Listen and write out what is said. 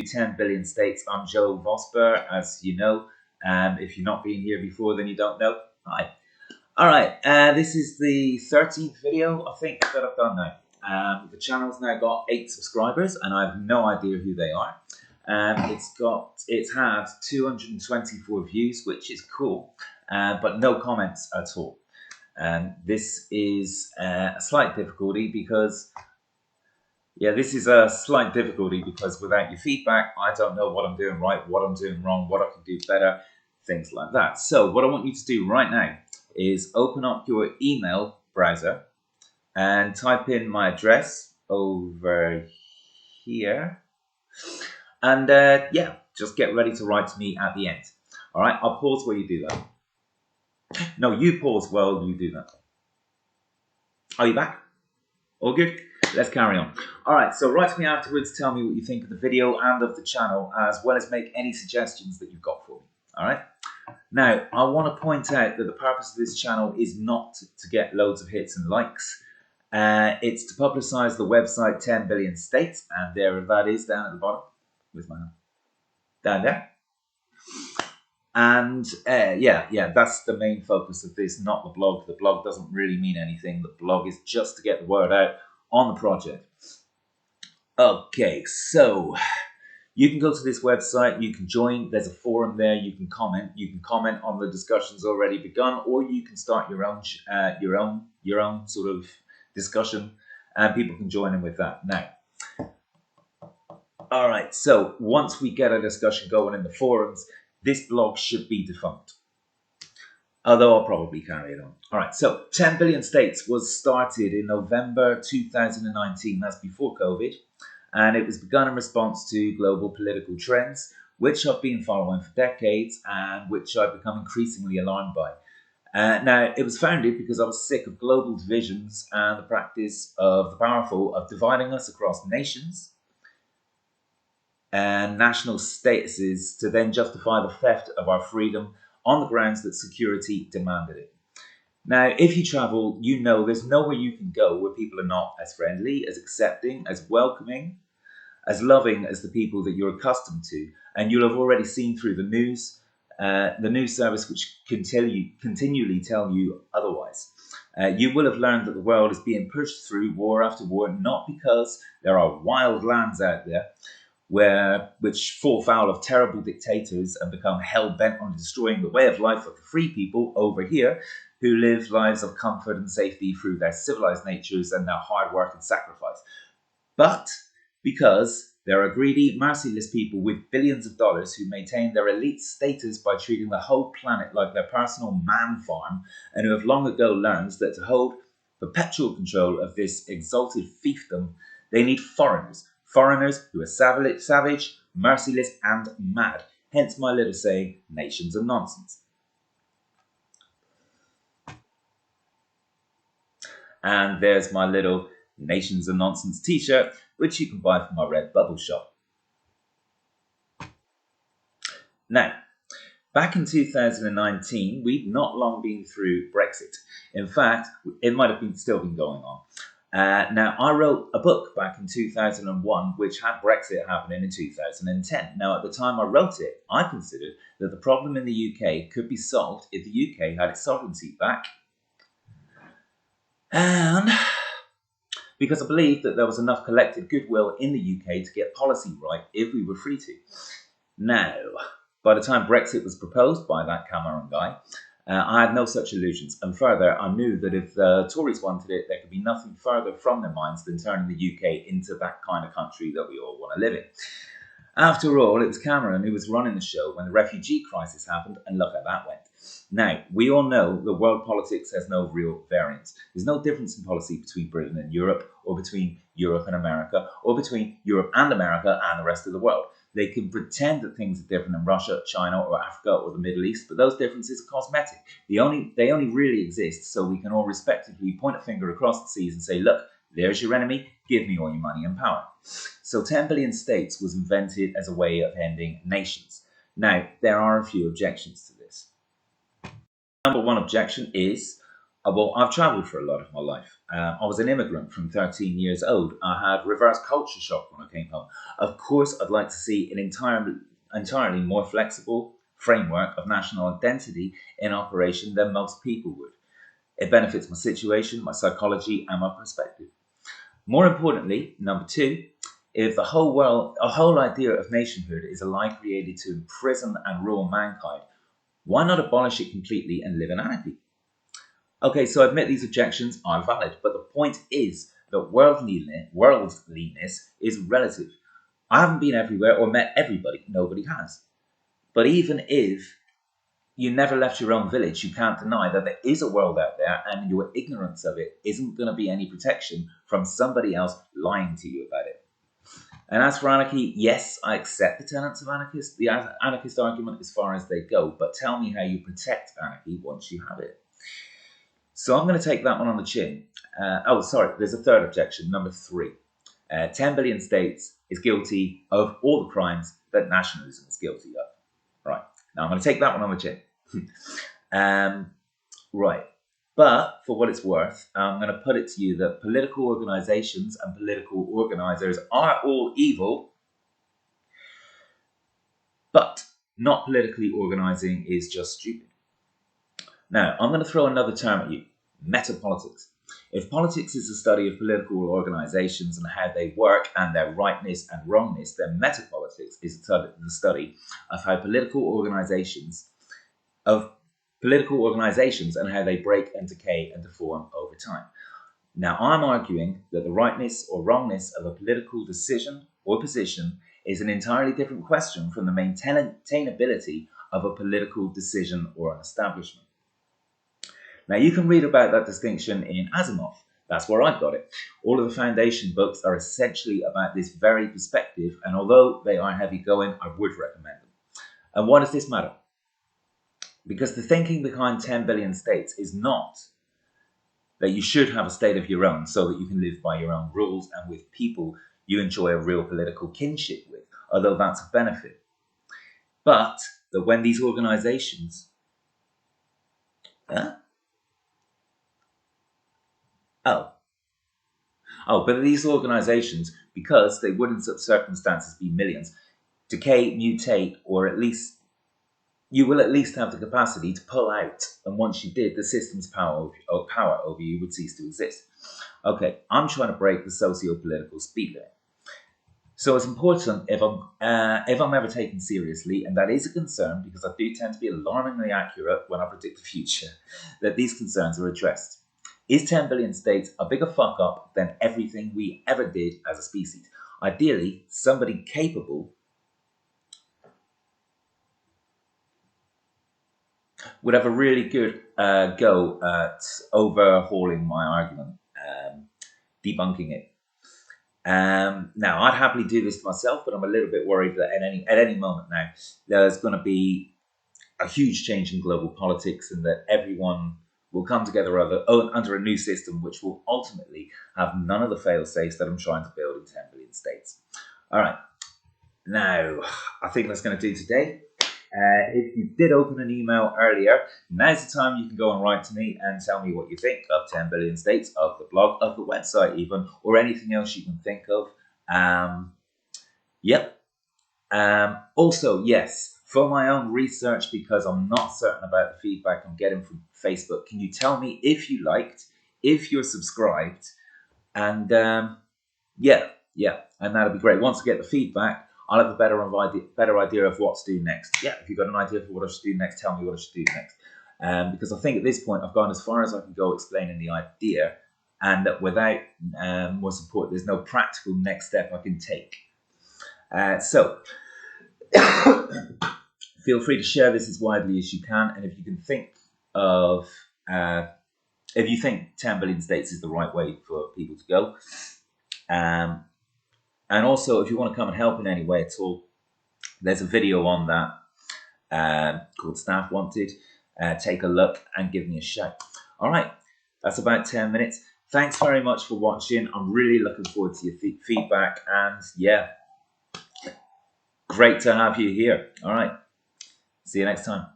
10 Billion States. I'm Joe Vosper, as you know. If you've not been here before, then you don't know. Hi. All right, this is the 13th video, I think, that I've done now. The channel's now got 8 subscribers, and I have no idea who they are. It's had 224 views, which is cool, but no comments at all. This is a slight difficulty because without your feedback, I don't know what I'm doing right, what I'm doing wrong, what I can do better, things like that. So what I want you to do right now is open up your email browser and type in my address over here. And just get ready to write to me at the end. All right, I'll pause while you do that. No, you pause while you do that. Are you back? All good? Let's carry on. All right, so write to me afterwards. Tell me what you think of the video and of the channel, as well as make any suggestions that you've got for me. All right? Now, I want to point out that the purpose of this channel is not to get loads of hits and likes. It's to publicize the website 10 Billion States, and there that is down at the bottom. Where's my hand? Down there. And that's the main focus of this, not the blog. The blog doesn't really mean anything. The blog is just to get the word out on the project. Okay, so you can go to this website, you can join, there's a forum there, you can comment on the discussions already begun, or you can start your own sort of discussion, and people can join in with that. Now, all right, so once we get a discussion going in the forums, this blog should be defunct, although I'll probably carry it on. All right, so 10 Billion States was started in November 2019, that's before COVID, and it was begun in response to global political trends, which I've been following for decades and which I've become increasingly alarmed by. Now, it was founded because I was sick of global divisions and the practice of the powerful of dividing us across nations and national statuses to then justify the theft of our freedom on the grounds that security demanded it. Now, if you travel, you know there's nowhere you can go where people are not as friendly, as accepting, as welcoming, as loving as the people that you're accustomed to. And you'll have already seen through the news service which continually tell you otherwise. You will have learned that the world is being pushed through war after war, not because there are wild lands out there which fall foul of terrible dictators and become hell-bent on destroying the way of life of the free people over here who live lives of comfort and safety through their civilized natures and their hard work and sacrifice, but because there are greedy, merciless people with billions of dollars who maintain their elite status by treating the whole planet like their personal man farm, and who have long ago learned that to hold perpetual control of this exalted fiefdom, they need foreigners who are savage, merciless, and mad. Hence my little saying, nations are nonsense. And there's my little Nations are Nonsense t-shirt, which you can buy from my Redbubble shop. Now, back in 2019, we'd not long been through Brexit. In fact, it might have still been going on. Now, I wrote a book back in 2001 which had Brexit happening in 2010. Now, at the time I wrote it, I considered that the problem in the UK could be solved if the UK had its sovereignty back. And because I believed that there was enough collective goodwill in the UK to get policy right if we were free to. Now, by the time Brexit was proposed by that Cameron guy, I had no such illusions. And further, I knew that if the Tories wanted it, there could be nothing further from their minds than turning the UK into that kind of country that we all want to live in. After all, it was Cameron who was running the show when the refugee crisis happened, and look how that went. Now, we all know that world politics has no real variance. There's no difference in policy between Britain and Europe, or between Europe and America, or between Europe and America and the rest of the world. They can pretend that things are different in Russia, China, or Africa, or the Middle East, but those differences are cosmetic. They only really exist so we can all respectively point a finger across the seas and say, look, there's your enemy, give me all your money and power. So 10 Billion States was invented as a way of ending nations. Now, there are a few objections to this. Number one objection is, well, I've traveled for a lot of my life. I was an immigrant from 13 years old. I had reverse culture shock when I came home. Of course, I'd like to see an entirely more flexible framework of national identity in operation than most people would. It benefits my situation, my psychology, and my perspective. More importantly, number two, if the whole idea of nationhood is a lie created to imprison and rule mankind, why not abolish it completely and live in anarchy? Okay, so I admit these objections are valid, but the point is that worldliness is relative. I haven't been everywhere or met everybody. Nobody has. But even if you never left your own village, you can't deny that there is a world out there and your ignorance of it isn't going to be any protection from somebody else lying to you about it. And as for anarchy, yes, I accept the tenets of the anarchist argument as far as they go, but tell me how you protect anarchy once you have it. So I'm going to take that one on the chin. There's a third objection, number three. 10 billion states is guilty of all the crimes that nationalism is guilty of. Right. Now I'm going to take that one on the chin. Right. But for what it's worth, I'm going to put it to you that political organizations and political organizers are all evil, but not politically organizing is just stupid. Now, I'm going to throw another term at you, metapolitics. If politics is the study of political organizations and how they work and their rightness and wrongness, then metapolitics is the study of how political organizations and how they break and decay and deform over time. Now, I'm arguing that the rightness or wrongness of a political decision or position is an entirely different question from the maintainability of a political decision or an establishment. Now, you can read about that distinction in Asimov. That's where I've got it. All of the foundation books are essentially about this very perspective, and although they are heavy going, I would recommend them. And why does this matter? Because the thinking behind 10 billion states is not that you should have a state of your own so that you can live by your own rules and with people you enjoy a real political kinship with, although that's a benefit. But that when these organizations... but these organizations, because they would in such circumstances be millions, decay, mutate, or at least you will at least have the capacity to pull out. And once you did, the system's power over you would cease to exist. Okay, I'm trying to break the socio-political speed limit. So it's important if I'm ever taken seriously, and that is a concern because I do tend to be alarmingly accurate when I predict the future, that these concerns are addressed. Is 10 billion states a bigger fuck up than everything we ever did as a species? Ideally, somebody capable would have a really good go at overhauling my argument, debunking it. Now, I'd happily do this myself, but I'm a little bit worried that at any moment now, there's going to be a huge change in global politics and that everyone will come together under a new system which will ultimately have none of the fail-safes that I'm trying to build in 10 billion states. All right. Now, I think that's going to do today. If you did open an email earlier, now's the time you can go and write to me and tell me what you think of 10 billion states, of the blog, of the website even, or anything else you can think of. Also, yes, for my own research, because I'm not certain about the feedback I'm getting from Facebook, can you tell me if you liked, if you're subscribed, and and that'll be great. Once I get the feedback, I'll have a better idea of what to do next. Yeah, if you've got an idea for what I should do next, tell me what I should do next. Because I think at this point I've gone as far as I can go explaining the idea, and that without more support, there's no practical next step I can take. So feel free to share this as widely as you can, and if you can think of, if you think 10 billion states is the right way for people to go, and also if you want to come and help in any way at all, there's a video on that called Staff Wanted. Take a look and give me a shout. All right, that's about 10 minutes. Thanks very much for watching. I'm really looking forward to your feedback, and yeah, great to have you here. All right, see you next time.